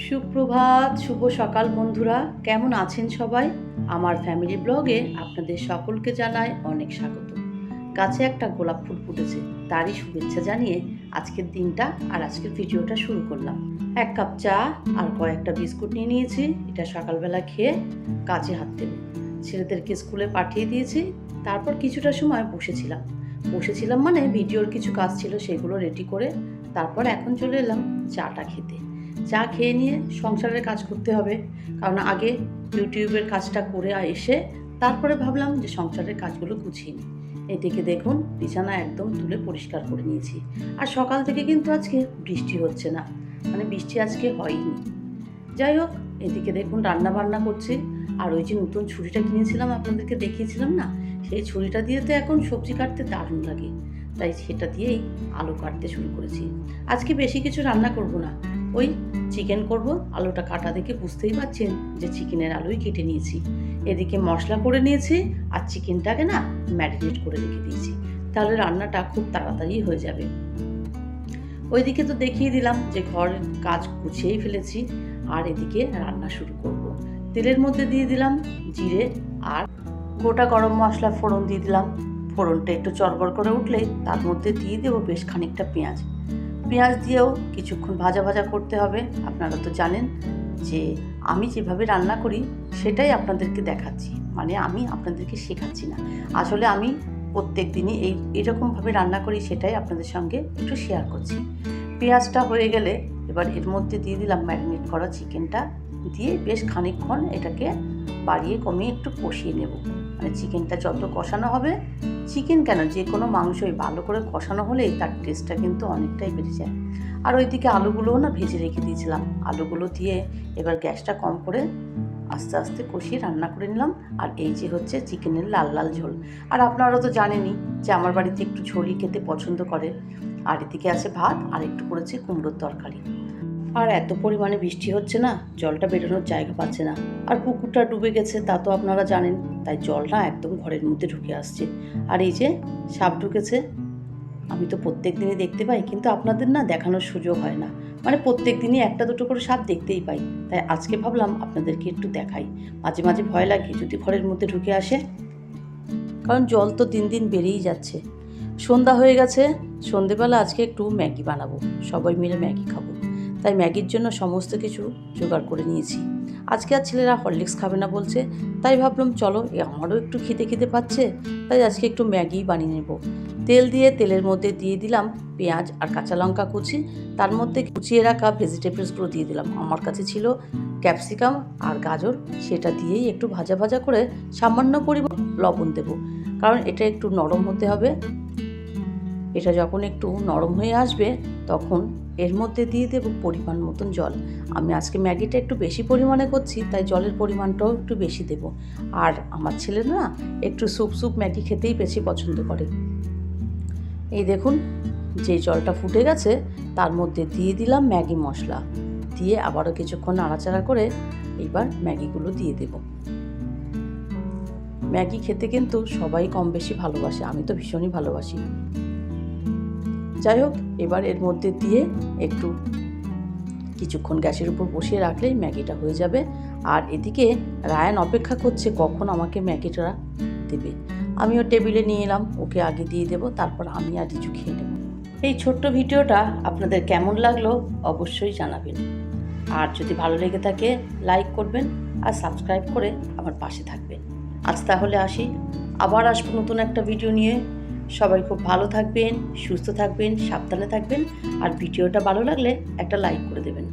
সুপ্রভাত, শুভ সকাল বন্ধুরা, কেমন আছেন সবাই? আমার ফ্যামিলি ব্লগে আপনাদের সকলকে জানাই অনেক স্বাগত। গাছে একটা গোলাপ ফুল ফুটেছে, তারই শুভেচ্ছা জানিয়ে আজকের দিনটা আর আজকের ভিডিওটা শুরু করলাম। 1 কাপ চা আর কয়েকটা বিস্কুট নিয়ে নিয়েছি। এটা সকালবেলা খেয়ে কাজে হাত দেব। ছেলেদেরকে স্কুলে পাঠিয়ে দিয়েছি। তারপর কিছুটা সময় বসেছিলাম মানে ভিডিওর কিছু কাজ ছিল, সেগুলো রেডি করে তারপর এখন চলে এলাম চাটা খেতে। চা খেয়ে নিয়ে সংসারের কাজ করতে হবে, কারণ আগে ইউটিউবের কাজটা করে এসে তারপরে ভাবলাম যে সংসারের কাজগুলো গুছিয়ে নিই। এদিকে দেখুন বিছানা একদম তুলে পরিষ্কার করে নিয়েছি। আর সকাল থেকে কিন্তু আজকে বৃষ্টি হচ্ছে না, মানে বৃষ্টি আজকে হয়নি। যাই হোক, এদিকে দেখুন রান্না বান্না করছি। আর ওই যে নতুন ছুরিটা কিনেছিলাম, আপনাদেরকে দেখিয়েছিলাম না, সেই ছুরিটা দিয়ে তো এখন সবজি কাটতে দারুণ লাগে, তাই সেটা দিয়েই আলু কাটতে শুরু করেছি। আজকে বেশি কিছু রান্না করব না, ওই চিকেন করব। আলুটা কাটা দেখে বুঝতেই পারছেন যে চিকেনের আলুই কেটে নিয়েছি। এদিকে মশলা করে নিয়েছি আর চিকেনটাকে না ম্যারিনেট করে রেখে দিয়েছি, তাহলে রান্নাটা খুব তাড়াতাড়ি হয়ে যাবে। ওইদিকে তো দেখিয়ে দিলাম যে ঘরের কাজ গুছিয়েই ফেলেছি। আর এদিকে রান্না শুরু করব। তেলের মধ্যে দিয়ে দিলাম জিরে আর গোটা গরম মশলা ফোড়ন দিয়ে দিলাম। ফোড়নটা একটু চড়বড় করে উঠলেই তার মধ্যে দিয়ে দেবো বেশ খানিকটা পেঁয়াজ দিয়েও কিছুক্ষণ ভাজা ভাজা করতে হবে। আপনারা তো জানেন যে আমি যেভাবে রান্না করি সেটাই আপনাদেরকে দেখাচ্ছি, মানে আমি আপনাদেরকে শেখাচ্ছি না, আসলে আমি প্রত্যেক দিনই এইরকমভাবে রান্না করি, সেটাই আপনাদের সঙ্গে একটু শেয়ার করছি। পেঁয়াজটা হয়ে গেলে এবার এর মধ্যে দিয়ে দিলাম ম্যারিনেট করা চিকেনটা, দিয়ে বেশ খানিকক্ষণ এটাকে বাড়িয়ে কমিয়ে একটু কষিয়ে নেব। মানে চিকেনটা যত কষানো হবে, চিকেন কেন যে কোনো মাংসই ভালো করে কষানো হলেই তার টেস্টটা কিন্তু অনেকটাই বেড়ে যায়। আর ওইদিকে আলুগুলোও না ভেজে রেখে দিয়েছিলাম, আলুগুলো দিয়ে এবার গ্যাসটা কম করে আস্তে আস্তে কষিয়ে রান্না করে নিলাম। আর এই যে হচ্ছে চিকেনের লাল লাল ঝোল। আর আপনারা তো জানেনই যে আমার বাড়িতে একটু ঝোলই খেতে পছন্দ করে। আর এদিকে আছে ভাত, আর একটু করেছি কুমড়োর তরকারি। আর এত পরিমাণে বৃষ্টি হচ্ছে না, জলটা বেরোনোর জায়গা পাচ্ছে না। আর পুকুরটা ডুবে গেছে, তা তো আপনারা জানেন, তাই জল না একদম ঘরের মধ্যে ঢুকে আসছে। আর এই যে সাপ ঢুকেছে, আমি তো প্রত্যেক দিনই দেখতে পাই, কিন্তু আপনাদের না দেখানোর সুযোগ হয় না। মানে প্রত্যেক দিনই একটা দুটো করে সাপ দেখতেই পাই, তাই আজকে ভাবলাম আপনাদেরকে একটু দেখাই। মাঝে মাঝে ভয় লাগে যদি ঘরের মধ্যে ঢুকে আসে, কারণ জল তো দিন দিন বেড়েই যাচ্ছে। সন্ধ্যা হয়ে গেছে, সন্ধেবেলা আজকে একটু ম্যাগি বানাবো, সবাই মিলে ম্যাগি খাবো, তাই ম্যাগির জন্য সমস্ত কিছু জোগাড় করে নিয়েছি। আজকে আর ছেলেরা হরলিক্স খাবে না বলছে, তাই ভাবলাম চলো আমারও একটু খিদে পাচ্ছে, তাই আজকে একটু ম্যাগি বানিয়ে নেব। তেল দিয়ে তেলের মধ্যে দিয়ে দিলাম পেঁয়াজ আর কাঁচা লঙ্কা কুচি, তার মধ্যে কুচিয়ে রাখা ভেজিটেবলসগুলো দিয়ে দিলাম। আমার কাছে ছিল ক্যাপসিকাম আর গাজর, সেটা দিয়েই একটু ভাজা ভাজা করে সামান্য পরিমাণ লবণ দেব, কারণ এটা একটু নরম হতে হবে। এটা যখন একটু নরম হয়ে আসবে তখন এর মধ্যে দিয়ে দেব পরিমাণ মতন জল। আমি আজকে ম্যাগিটা একটু বেশি পরিমাণে করছি, তাই জলের পরিমাণটাও একটু বেশি দেব। আর আমার ছেলে না একটু স্যুপ ম্যাগি খেতেই বেশি পছন্দ করে। এই দেখুন, যে জলটা ফুটে গেছে তার মধ্যে দিয়ে দিলাম ম্যাগি মশলা, দিয়ে আবারও কিছুক্ষণ নাড়াচাড়া করে এইবার ম্যাগিগুলো দিয়ে দেব। ম্যাগি খেতে কিন্তু সবাই কম বেশি ভালোবাসে, আমি তো ভীষণই ভালোবাসি। যাই হোক, এবার এর মধ্যে দিয়ে একটু কিছুক্ষণ গ্যাসের উপর বসিয়ে রাখলেই ম্যাগিটা হয়ে যাবে। আর এদিকে রায়ান অপেক্ষা করছে কখন আমাকে ম্যাগিটা দেবে। আমিও টেবিলে নিয়ে এলাম, ওকে আগে দিয়ে দেবো, তারপর আমি আর কিছু খেয়ে নেব। এই ছোট্ট ভিডিওটা আপনাদের কেমন লাগলো অবশ্যই জানাবেন। আর যদি ভালো লেগে থাকে লাইক করবেন আর সাবস্ক্রাইব করে আমার পাশে থাকবেন। আজ তাহলে আসি, আবার আসবো নতুন একটা ভিডিও নিয়ে। সবাই খুব ভালো থাকবেন, সুস্থ থাকবেন, সাবধানে থাকবেন। আর ভিডিওটা ভালো লাগলে একটা লাইক করে দেবেন।